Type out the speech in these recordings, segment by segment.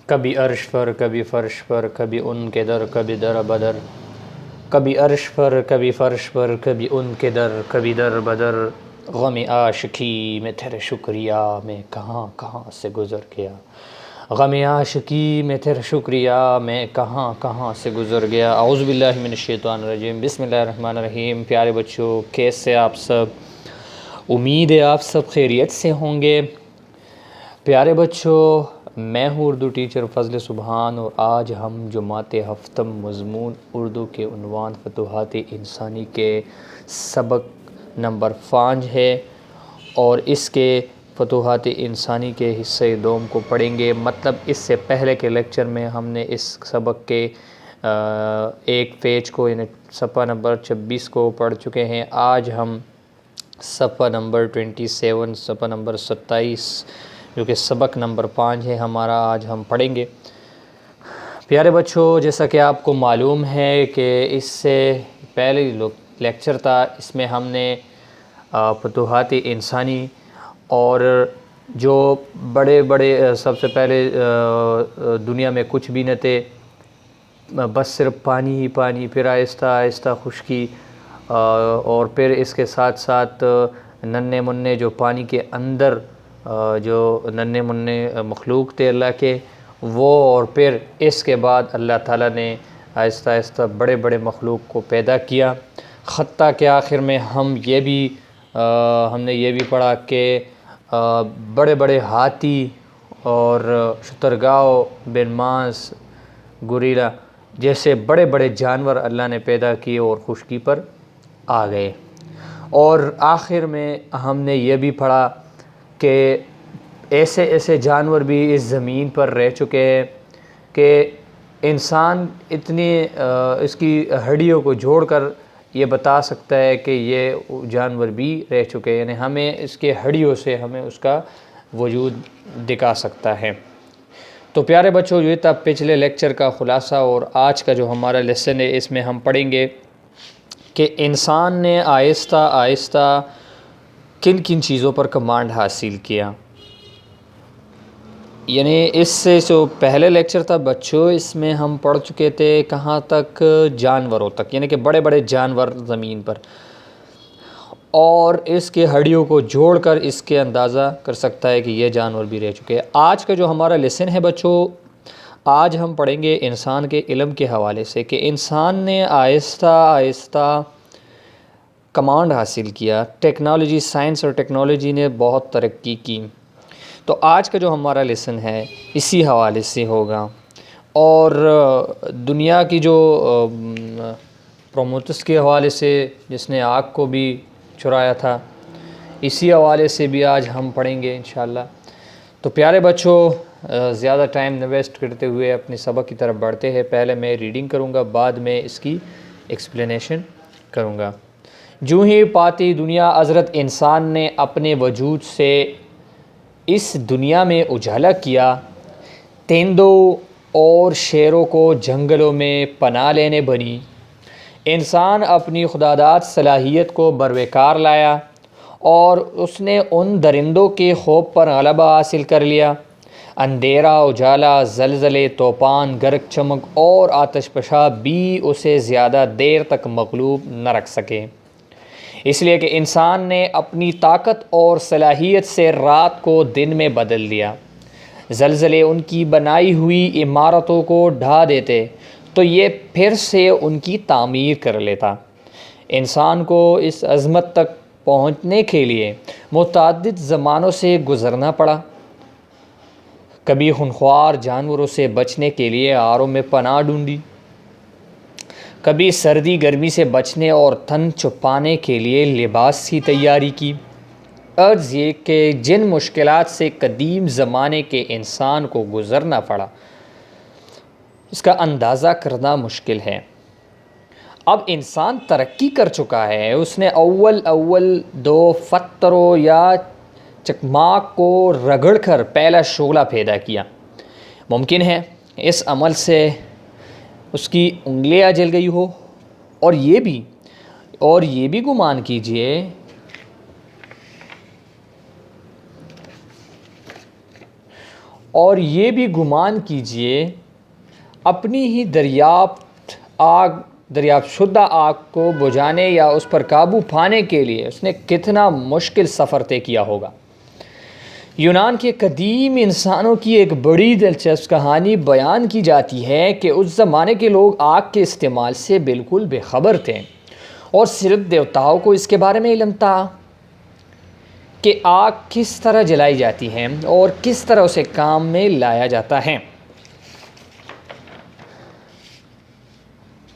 کبھی عرش پر کبھی فرش پر، کبھی ان کے در کبھی در بدر، کبھی عرش پر کبھی فرش پر، کبھی ان کے در کبھی در بدر، غم عاشقی میں تیرے شکریہ میں کہاں کہاں سے گزر گیا، غم عاشقی میں تیرے شکریہ میں کہاں کہاں سے گزر گیا۔ اعوذ باللہ من الشیطان الرجیم، بسم اللہ الرحمن الرحیم۔ پیارے بچوں، کیسے آپ سب؟ امید ہے آپ سب خیریت سے ہوں گے۔ پیارے بچوں، میں ہوں اردو ٹیچر فضل سبحان، اور آج ہم جماعت ہفتم مضمون اردو کے عنوان فتوحات انسانی کے سبق نمبر 5 ہے، اور اس کے فتوحات انسانی کے حصہ دوم کو پڑھیں گے۔ مطلب اس سے پہلے کے لیکچر میں ہم نے اس سبق کے ایک پیج کو یعنی صفحہ نمبر 26 کو پڑھ چکے ہیں۔ آج ہم صفحہ نمبر 27، صفحہ نمبر 27 جو کہ سبق نمبر 5 ہے ہمارا، آج ہم پڑھیں گے۔ پیارے بچوں، جیسا کہ آپ کو معلوم ہے کہ اس سے پہلے لیکچر تھا، اس میں ہم نے فتوحات انسانی اور جو بڑے بڑے سب سے پہلے دنیا میں کچھ بھی نہ تھے، بس صرف پانی ہی پانی، پھر آہستہ آہستہ خشکی، اور پھر اس کے ساتھ ساتھ ننھے منھے جو پانی کے اندر جو ننھے منھے مخلوق تھے اللہ کے وہ، اور پھر اس کے بعد اللہ تعالیٰ نے آہستہ آہستہ بڑے بڑے مخلوق کو پیدا کیا، حتیٰ کہ آخر میں ہم نے یہ بھی پڑھا کہ بڑے بڑے ہاتھی اور شترگاؤ، بن ماس، گوریلا جیسے بڑے بڑے جانور اللہ نے پیدا کیے اور خشکی پر آ گئے۔ اور آخر میں ہم نے یہ بھی پڑھا کہ ایسے ایسے جانور بھی اس زمین پر رہ چکے ہیں کہ انسان اتنی اس کی ہڈیوں کو جوڑ کر یہ بتا سکتا ہے کہ یہ جانور بھی رہ چکے ہیں، یعنی ہمیں اس کے ہڈیوں سے ہمیں اس کا وجود دکھا سکتا ہے۔ تو پیارے بچوں، یہ تھا پچھلے لیکچر کا خلاصہ، اور آج کا جو ہمارا لیسن ہے اس میں ہم پڑھیں گے کہ انسان نے آہستہ آہستہ کن کن چیزوں پر کمانڈ حاصل کیا۔ یعنی اس سے جو پہلے لیکچر تھا بچوں، اس میں ہم پڑھ چکے تھے کہاں تک؟ جانوروں تک، یعنی کہ بڑے بڑے جانور زمین پر، اور اس کے ہڈیوں کو جوڑ کر اس کے اندازہ کر سکتا ہے کہ یہ جانور بھی رہ چکے ہیں۔ آج کا جو ہمارا لیسن ہے بچوں، آج ہم پڑھیں گے انسان کے علم کے حوالے سے کہ انسان نے آہستہ آہستہ کمانڈ حاصل کیا، ٹیکنالوجی، سائنس اور ٹیکنالوجی نے بہت ترقی کی۔ تو آج کا جو ہمارا لیسن ہے اسی حوالے سے ہوگا، اور دنیا کی جو پرومیتھس کے حوالے سے جس نے آگ کو بھی چرایا تھا، اسی حوالے سے بھی آج ہم پڑھیں گے انشاءاللہ۔ تو پیارے بچوں، زیادہ ٹائم نہ ویسٹ کرتے ہوئے اپنے سبق کی طرف بڑھتے ہیں۔ پہلے میں ریڈنگ کروں گا، بعد میں اس کی ایکسپلینیشن کروں گا۔ جو ہی پاتی دنیا حضرت انسان نے اپنے وجود سے اس دنیا میں اجالا کیا، تیندوں اور شیروں کو جنگلوں میں پناہ لینے بنی، انسان اپنی خداداد صلاحیت کو بروقار لایا اور اس نے ان درندوں کے خوف پر غلبہ حاصل کر لیا۔ اندھیرا، اجالا، زلزلے، طوفان، گرگ، چمک اور آتش فشاں بھی اسے زیادہ دیر تک مغلوب نہ رکھ سکے، اس لیے کہ انسان نے اپنی طاقت اور صلاحیت سے رات کو دن میں بدل دیا۔ زلزلے ان کی بنائی ہوئی عمارتوں کو ڈھا دیتے تو یہ پھر سے ان کی تعمیر کر لیتا۔ انسان کو اس عظمت تک پہنچنے کے لیے متعدد زمانوں سے گزرنا پڑا۔ کبھی خونخوار جانوروں سے بچنے کے لیے غاروں میں پناہ ڈھونڈی، کبھی سردی گرمی سے بچنے اور تن چھپانے کے لیے لباس کی تیاری کی۔ عرض یہ کہ جن مشکلات سے قدیم زمانے کے انسان کو گزرنا پڑا، اس کا اندازہ کرنا مشکل ہے۔ اب انسان ترقی کر چکا ہے، اس نے اول دو پتھروں یا چکماک کو رگڑ کر پہلا شعلہ پیدا کیا۔ ممکن ہے اس عمل سے اس کی انگلیاں جل گئی ہو، اور یہ بھی گمان کیجئے اور یہ بھی گمان کیجئے اپنی ہی دریافت شدہ آگ کو بجھانے یا اس پر قابو پانے کے لیے اس نے کتنا مشکل سفر طے کیا ہوگا۔ یونان کے قدیم انسانوں کی ایک بڑی دلچسپ کہانی بیان کی جاتی ہے کہ اس زمانے کے لوگ آگ کے استعمال سے بالکل بے خبر تھے اور صرف دیوتاؤں کو اس کے بارے میں علم تھا کہ آگ کس طرح جلائی جاتی ہے اور کس طرح اسے کام میں لایا جاتا ہے۔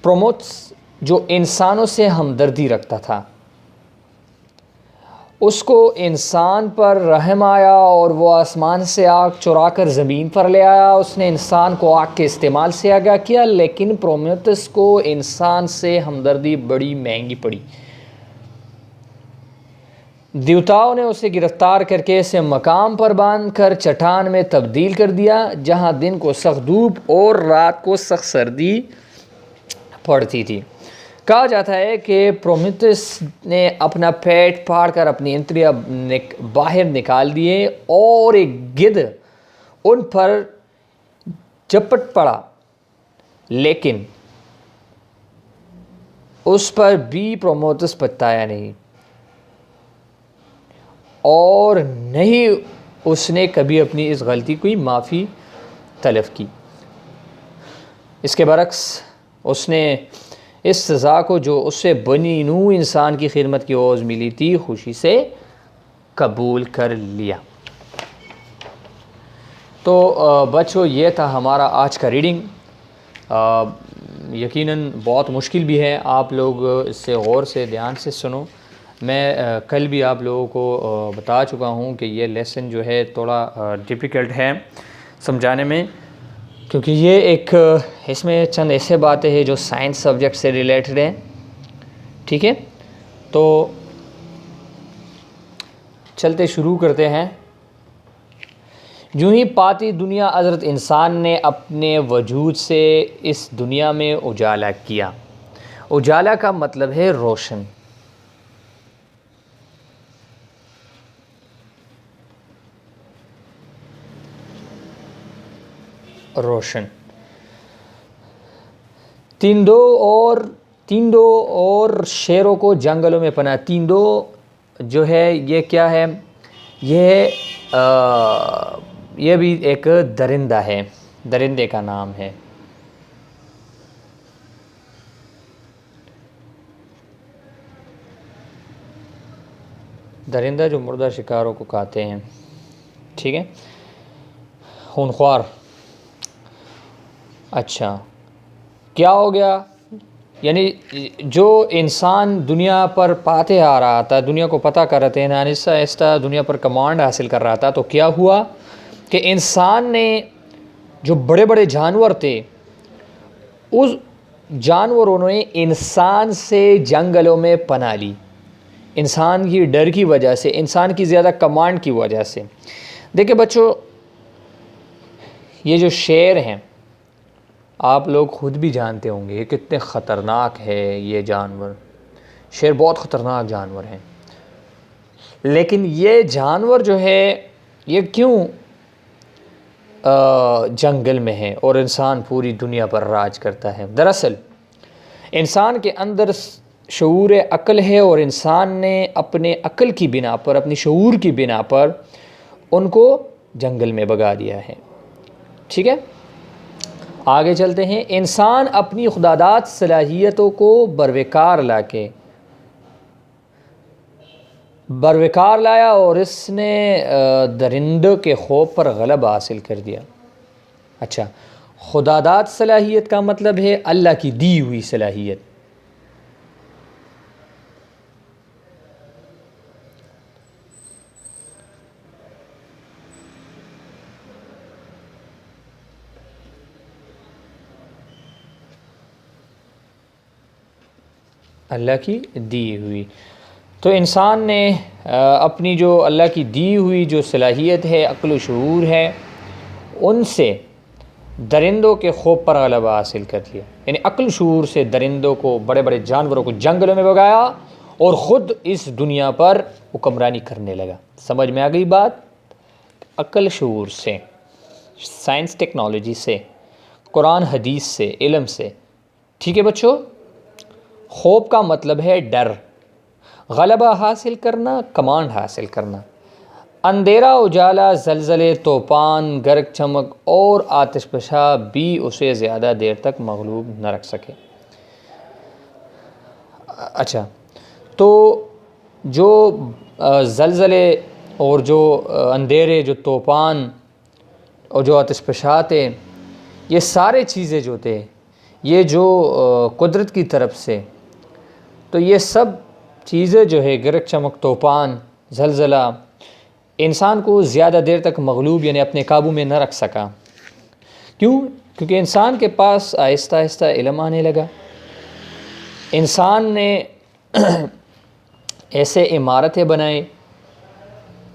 پروموتس جو انسانوں سے ہمدردی رکھتا تھا، اس کو انسان پر رحم آیا اور وہ آسمان سے آگ چرا کر زمین پر لے آیا۔ اس نے انسان کو آگ کے استعمال سے آگاہ کیا، لیکن پرومیتھس کو انسان سے ہمدردی بڑی مہنگی پڑی۔ دیوتاؤں نے اسے گرفتار کر کے اسے مقام پر باندھ کر چٹان میں تبدیل کر دیا جہاں دن کو سخت دھوپ اور رات کو سخت سردی پڑتی تھی۔ کہا جاتا ہے کہ پرومیتھس نے اپنا پیٹ پھاڑ کر اپنی انتڑیاں باہر نکال دیے اور ایک گدھ ان پر جپٹ پڑا، لیکن اس پر بھی پرومیتھس پچھتایا نہیں اور نہیں اس نے کبھی اپنی اس غلطی کی معافی طلب کی۔ اس کے برعکس اس نے اس سزا کو جو اس سے بنی نوع انسان کی خدمت کی عوض ملی تھی خوشی سے قبول کر لیا۔ تو بچوں یہ تھا ہمارا آج کا ریڈنگ۔ یقیناً بہت مشکل بھی ہے، آپ لوگ اس سے غور سے دھیان سے سنو۔ میں کل بھی آپ لوگوں کو بتا چکا ہوں کہ یہ لیسن جو ہے تھوڑا ڈیفیکلٹ ہے سمجھانے میں، کیونکہ یہ اس میں چند ایسے باتیں ہیں جو سائنس سبجیکٹ سے ریلیٹڈ ہیں، ٹھیک ہے؟ تو چلتے شروع کرتے ہیں۔ جو ہی پاتی دنیا حضرت انسان نے اپنے وجود سے اس دنیا میں اجالا کیا۔ اجالا کا مطلب ہے روشن۔ روشن تیندو اور شیروں کو جنگلوں میں پناہ۔ تیندو جو ہے یہ کیا ہے؟ یہ بھی ایک درندہ ہے، درندے کا نام ہے۔ درندہ جو مردہ شکاروں کو کھاتے ہیں، ٹھیک ہے؟ خونخوار۔ اچھا کیا ہو گیا؟ یعنی جو انسان دنیا پر پاتے آ رہا تھا، دنیا کو پتہ کر رہے تھے، آہستہ آہستہ دنیا پر کمانڈ حاصل کر رہا تھا، تو کیا ہوا کہ انسان نے جو بڑے بڑے جانور تھے، اس جانوروں نے انسان سے جنگلوں میں پناہ لی، انسان کی ڈر کی وجہ سے، انسان کی زیادہ کمانڈ کی وجہ سے۔ دیکھیں بچوں، یہ جو شیر ہیں آپ لوگ خود بھی جانتے ہوں گے کتنے خطرناک ہے یہ جانور۔ شیر بہت خطرناک جانور ہیں، لیکن یہ جانور جو ہے یہ کیوں جنگل میں ہے اور انسان پوری دنیا پر راج کرتا ہے؟ دراصل انسان کے اندر شعور عقل ہے اور انسان نے اپنے عقل کی بنا پر، اپنی شعور کی بنا پر ان کو جنگل میں بھگا دیا ہے، ٹھیک ہے؟ آگے چلتے ہیں۔ انسان اپنی خداداد صلاحیتوں کو بروکار لایا اور اس نے درندوں کے خوف پر غلبہ حاصل کر دیا۔ اچھا، خداداد صلاحیت کا مطلب ہے اللہ کی دی ہوئی صلاحیت۔ اللہ کی دی ہوئی، تو انسان نے اپنی جو اللہ کی دی ہوئی جو صلاحیت ہے، عقل و شعور ہے، ان سے درندوں کے خوف پر غلبہ حاصل کر لیا۔ یعنی عقل شعور سے درندوں کو، بڑے بڑے جانوروں کو جنگلوں میں بھگایا اور خود اس دنیا پر حکمرانی کرنے لگا۔ سمجھ میں آ گئی بات؟ عقل شعور سے، سائنس ٹیکنالوجی سے، قرآن حدیث سے، علم سے. ٹھیک ہے بچوں؟ خوف کا مطلب ہے ڈر، غلبہ حاصل کرنا، کمانڈ حاصل کرنا. اندھیرا، اجالا، زلزلے، طوفان، گرگ چمک اور آتش فشاں بھی اسے زیادہ دیر تک مغلوب نہ رکھ سکے. اچھا، تو جو زلزلے اور جو اندھیرے، جو طوفان اور جو آتش فشاں تھے، یہ سارے چیزیں جو تھے، یہ جو قدرت کی طرف سے، تو یہ سب چیزیں جو ہے گرج چمک، طوفان، زلزلہ، انسان کو زیادہ دیر تک مغلوب یعنی اپنے قابو میں نہ رکھ سکا. کیوں؟ کیونکہ انسان کے پاس آہستہ آہستہ علم آنے لگا. انسان نے ایسے عمارتیں بنائیں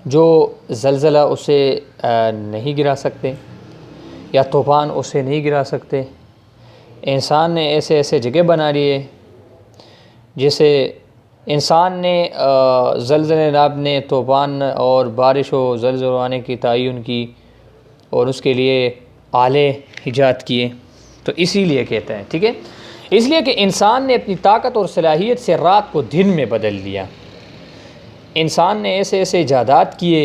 جو زلزلہ اسے نہیں گرا سکتے یا طوفان اسے نہیں گرا سکتے. انسان نے ایسے ایسے جگہ بنا لیے جیسے انسان نے زلزلے ناپنے، طوفان اور بارش و زلزلہ آنے کی تعین کی اور اس کے لیے آلے ایجاد کیے. تو اسی لیے کہتا ہے، ٹھیک ہے، اس لیے کہ انسان نے اپنی طاقت اور صلاحیت سے رات کو دن میں بدل دیا. انسان نے ایسے ایسے ایجادات کیے،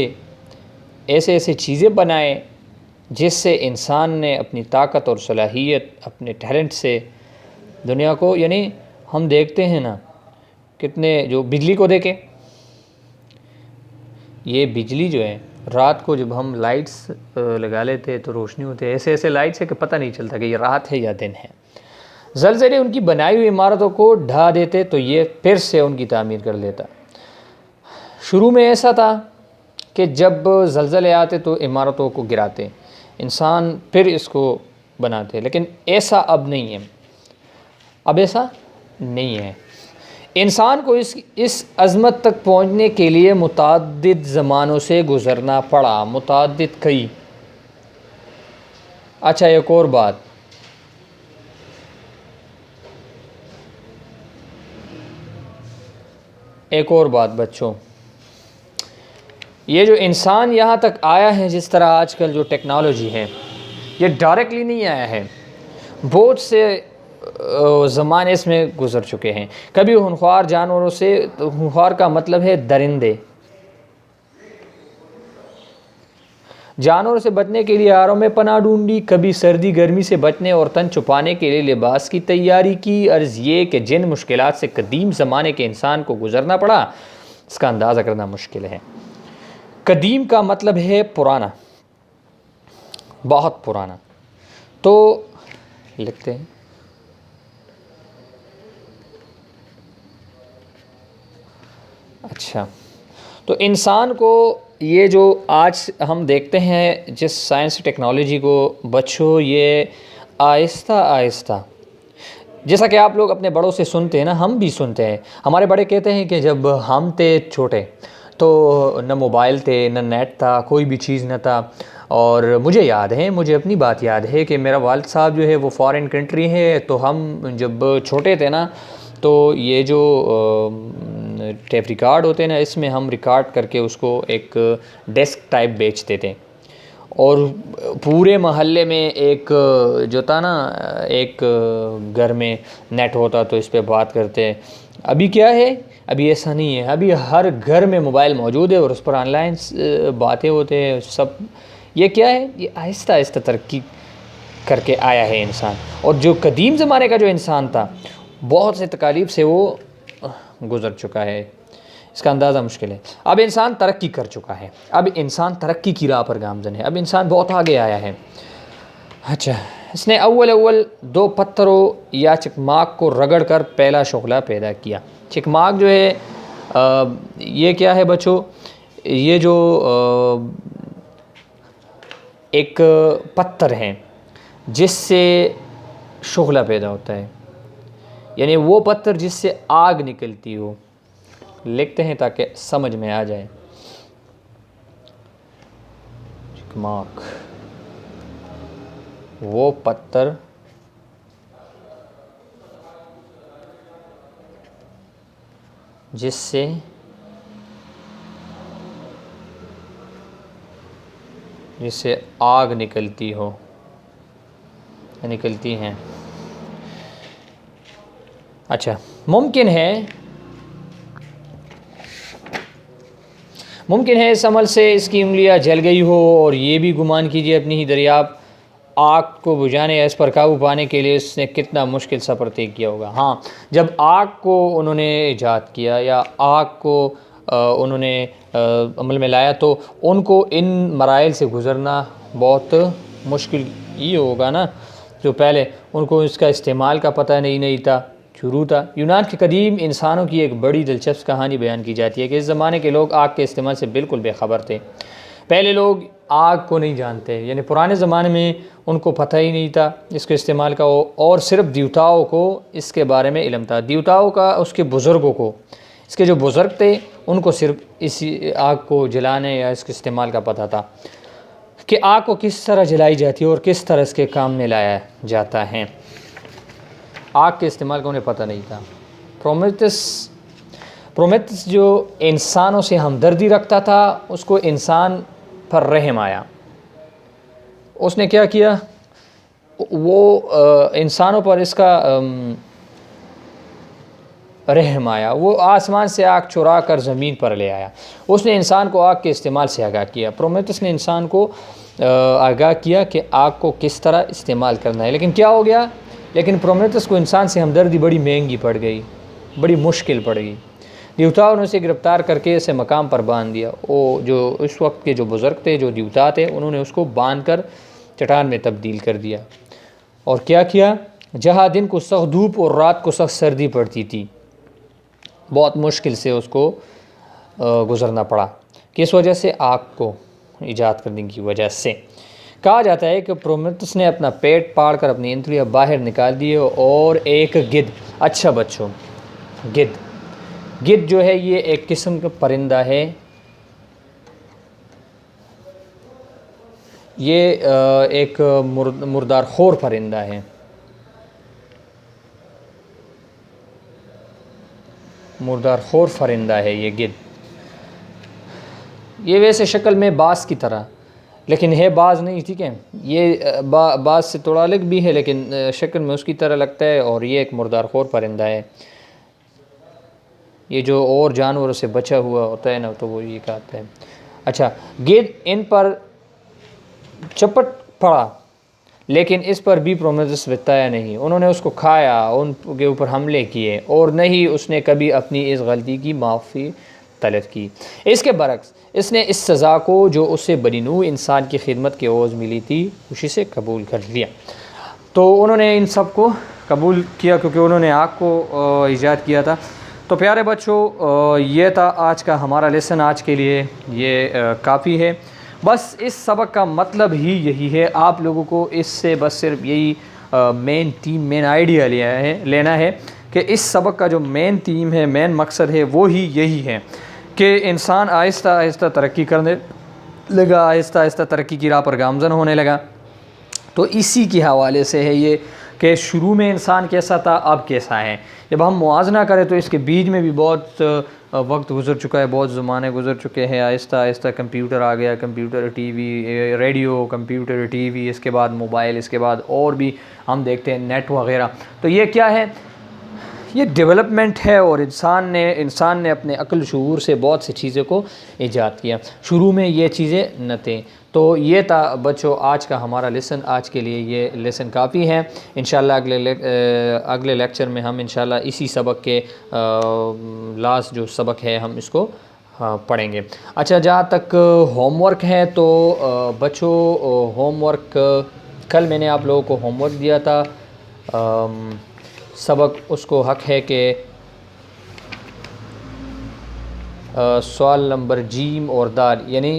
ایسے ایسے چیزیں بنائے جس سے انسان نے اپنی طاقت اور صلاحیت، اپنے ٹیلنٹ سے دنیا کو، یعنی ہم دیکھتے ہیں نا کتنے، جو بجلی کو دیکھیں، یہ بجلی جو ہے رات کو جب ہم لائٹس لگا لیتے تو روشنی ہوتی ہے، ایسے ایسے لائٹس ہے کہ پتہ نہیں چلتا کہ یہ رات ہے یا دن ہے. زلزلے ان کی بنائی ہوئی عمارتوں کو ڈھا دیتے تو یہ پھر سے ان کی تعمیر کر لیتا. شروع میں ایسا تھا کہ جب زلزلے آتے تو عمارتوں کو گراتے، انسان پھر اس کو بناتے، لیکن ایسا اب نہیں ہے. اب ایسا نہیں ہے. انسان کو اس عظمت تک پہنچنے کے لیے متعدد زمانوں سے گزرنا پڑا، متعدد کئی. اچھا، ایک اور بات، بچوں، یہ جو انسان یہاں تک آیا ہے، جس طرح آج کل جو ٹیکنالوجی ہے، یہ ڈائریکٹلی نہیں آیا ہے. بہت سے زمانے اس میں گزر چکے ہیں. کبھی خونخوار جانوروں سے، خونخوار کا مطلب ہے درندے، جانوروں سے بچنے کے لیے آروں میں پناہ ڈھونڈی. کبھی سردی گرمی سے بچنے اور تن چھپانے کے لیے لباس کی تیاری کی. عرض یہ کہ جن مشکلات سے قدیم زمانے کے انسان کو گزرنا پڑا، اس کا اندازہ کرنا مشکل ہے. قدیم کا مطلب ہے پرانا، بہت پرانا. تو لکھتے ہیں، اچھا، تو انسان کو یہ جو آج ہم دیکھتے ہیں جس سائنس ٹیکنالوجی کو، بچوں، یہ آہستہ آہستہ، جیسا کہ آپ لوگ اپنے بڑوں سے سنتے ہیں نا، ہم بھی سنتے ہیں. ہمارے بڑے کہتے ہیں کہ جب ہم تھے چھوٹے تو نہ موبائل تھے، نہ نیٹ تھا، کوئی بھی چیز نہ تھا. اور مجھے یاد ہے، مجھے اپنی بات یاد ہے کہ میرا والد صاحب جو ہے وہ فارن کنٹری ہے، تو ہم جب چھوٹے تھے نا تو یہ جو ٹیپ ریکارڈ ہوتے ہیں نا، اس میں ہم ریکارڈ کر کے اس کو ایک ڈیسک ٹائپ بیچتے تھے. اور پورے محلے میں ایک جو تھا نا، ایک گھر میں نیٹ ہوتا تو اس پہ بات کرتے. ابھی کیا ہے؟ ابھی ایسا نہیں ہے. ابھی ہر گھر میں موبائل موجود ہے اور اس پر آن لائن باتیں ہوتے ہیں سب. یہ کیا ہے؟ یہ آہستہ آہستہ ترقی کر کے آیا ہے انسان. اور جو قدیم زمانے کا جو انسان تھا، بہت سے تکالیف سے وہ گزر چکا ہے، اس کا اندازہ مشکل ہے. اب انسان ترقی کر چکا ہے، اب انسان ترقی کی راہ پر گامزن ہے، اب انسان بہت آگے آیا ہے. اچھا، اس نے اول 2 پتھروں یا چکماک کو رگڑ کر پہلا شعلہ پیدا کیا. چکماک جو ہے یہ کیا ہے بچوں؟ یہ جو ایک پتھر ہے جس سے شعلہ پیدا ہوتا ہے، یعنی وہ پتھر جس سے آگ نکلتی ہو. لکھتے ہیں تاکہ سمجھ میں آ جائے. چکماک، وہ پتھر جس سے جس سے آگ نکلتی ہو یا نکلتی ہیں. اچھا، ممکن ہے اس عمل سے اس کی انگلیاں جل گئی ہو، اور یہ بھی گمان کیجیے اپنی ہی دریافت آگ کو بجھانے یا اس پر قابو پانے کے لیے اس نے کتنا مشکل سفر طے کیا ہوگا. ہاں، جب آگ کو انہوں نے ایجاد کیا یا آگ کو انہوں نے عمل میں لایا تو ان کو ان مراحل سے گزرنا بہت مشکل ہی ہوگا نا. جو پہلے ان کو اس کا استعمال کا پتہ نہیں تھا، شروع تھا. یونان کے قدیم انسانوں کی ایک بڑی دلچسپ کہانی بیان کی جاتی ہے کہ اس زمانے کے لوگ آگ کے استعمال سے بالکل بے خبر تھے. پہلے لوگ آگ کو نہیں جانتے، یعنی پرانے زمانے میں ان کو پتہ ہی نہیں تھا اس کے استعمال کا، اور صرف دیوتاؤں کو اس کے بارے میں علم تھا. دیوتاؤں کا، اس کے بزرگوں کو، اس کے جو بزرگ تھے ان کو صرف اسی آگ کو جلانے یا اس کے استعمال کا پتہ تھا کہ آگ کو کس طرح جلائی جاتی ہے اور کس طرح اس کے کام میں لایا جاتا ہے. آگ کے استعمال کا انہیں پتہ نہیں تھا. پرومیتھس جو انسانوں سے ہمدردی رکھتا تھا، اس کو انسان پر رحم آیا. اس نے کیا کیا؟ وہ انسانوں پر اس کا رحم آیا. وہ آسمان سے آگ چرا کر زمین پر لے آیا. اس نے انسان کو آگ کے استعمال سے آگاہ کیا. پرومیتھس نے انسان کو آگاہ کیا کہ آگ کو کس طرح استعمال کرنا ہے. لیکن کیا ہو گیا؟ لیکن پرومیتھس کو انسان سے ہمدردی بڑی مہنگی پڑ گئی، بڑی مشکل پڑ گئی. دیوتاؤں نے اسے گرفتار کر کے اسے مقام پر باندھ دیا. وہ جو اس وقت کے جو بزرگ تھے، جو دیوتا تھے، انہوں نے اس کو باندھ کر چٹان میں تبدیل کر دیا. اور کیا؟ جہاں دن کو سخت دھوپ اور رات کو سخت سردی پڑتی تھی، بہت مشکل سے اس کو گزرنا پڑا. کس وجہ سے؟ آگ کو ایجاد کرنے کی وجہ سے. کہا جاتا ہے کہ پرومیتھس نے اپنا پیٹ پاڑ کر اپنی انتڑیاں باہر نکال دیے، اور ایک گدھ، اچھا بچوں، گدھ جو ہے یہ ایک قسم کا پرندہ ہے. یہ ایک مردار خور پرندہ ہے. مردار خور پرندہ ہے یہ گدھ. یہ ویسے شکل میں باز کی طرح، لیکن ہے باز نہیں، ٹھیک ہے. یہ باز سے تھوڑا الگ بھی ہے، لیکن شکل میں اس کی طرح لگتا ہے. اور یہ ایک مردار خور پرندہ ہے. یہ جو اور جانوروں سے بچا ہوا ہوتا ہے نا، تو وہ یہ کہتا ہے. اچھا، گدھ ان پر چپٹ پڑا، لیکن اس پر بھی پرومیتھس بتایا نہیں. انہوں نے اس کو کھایا، ان کے اوپر حملے کیے، اور نہیں اس نے کبھی اپنی اس غلطی کی معافی طلب کی. اس کے برعکس اس نے اس سزا کو جو اسے بنی نوع انسان کی خدمت کے عوض ملی تھی، خوشی سے قبول کر لیا. تو انہوں نے ان سب کو قبول کیا کیونکہ انہوں نے آگ کو ایجاد کیا تھا. تو پیارے بچوں، یہ تھا آج کا ہمارا لیسن. آج کے لیے یہ کافی ہے. بس اس سبق کا مطلب ہی یہی ہے، آپ لوگوں کو اس سے بس صرف یہی مین آئیڈیا لینا ہے کہ اس سبق کا جو مین تھیم ہے، مین مقصد ہے، وہ ہی یہی ہے کہ انسان آہستہ آہستہ ترقی کرنے لگا، آہستہ آہستہ ترقی کی راہ پر گامزن ہونے لگا. تو اسی کے حوالے سے ہے یہ کہ شروع میں انسان کیسا تھا، اب کیسا ہے. جب ہم موازنہ کریں تو اس کے بیچ میں بھی بہت وقت گزر چکا ہے، بہت زمانے گزر چکے ہیں. آہستہ آہستہ کمپیوٹر آ گیا، computer, TV, radio, computer, TV, اس کے بعد موبائل، اس کے بعد اور بھی ہم دیکھتے ہیں نیٹ وغیرہ. تو یہ کیا ہے؟ یہ ڈیولپمنٹ ہے، اور انسان نے اپنے عقل شعور سے بہت سی چیزوں کو ایجاد کیا. شروع میں یہ چیزیں نہ تھیں. تو یہ تھا بچوں آج کا ہمارا لیسن. آج کے لیے یہ لیسن کافی ہے. انشاءاللہ اگلے لیکچر میں ہم انشاءاللہ اسی سبق کے لاسٹ جو سبق ہے ہم اس کو پڑھیں گے. اچھا، جہاں تک ہوم ورک ہے تو بچوں ہوم ورک کل میں نے آپ لوگوں کو ہوم ورک دیا تھا. سبق اس کو حق ہے کہ سوال نمبر جیم اور دال یعنی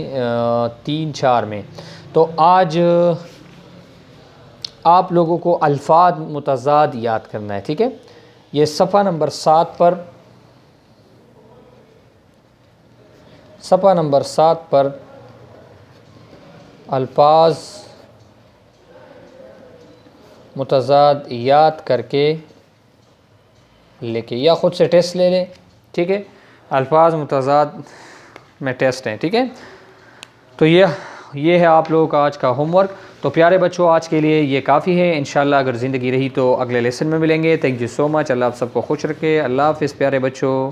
3-4 میں. تو آج آپ لوگوں کو الفاظ متضاد یاد کرنا ہے، ٹھیک ہے. یہ صفحہ نمبر 7 پر الفاظ متضاد یاد کر کے لکھے، یا خود سے ٹیسٹ لے لیں، ٹھیک ہے. الفاظ متضاد میں ٹیسٹ ہیں، ٹھیک ہے. تو یہ یہ ہے آپ لوگوں کا آج کا ہوم ورک. تو پیارے بچوں آج کے لیے یہ کافی ہے. انشاءاللہ اگر زندگی رہی تو اگلے لیسن میں ملیں گے. تھینک یو سو مچ. اللہ آپ سب کو خوش رکھے. اللہ حافظ پیارے بچوں.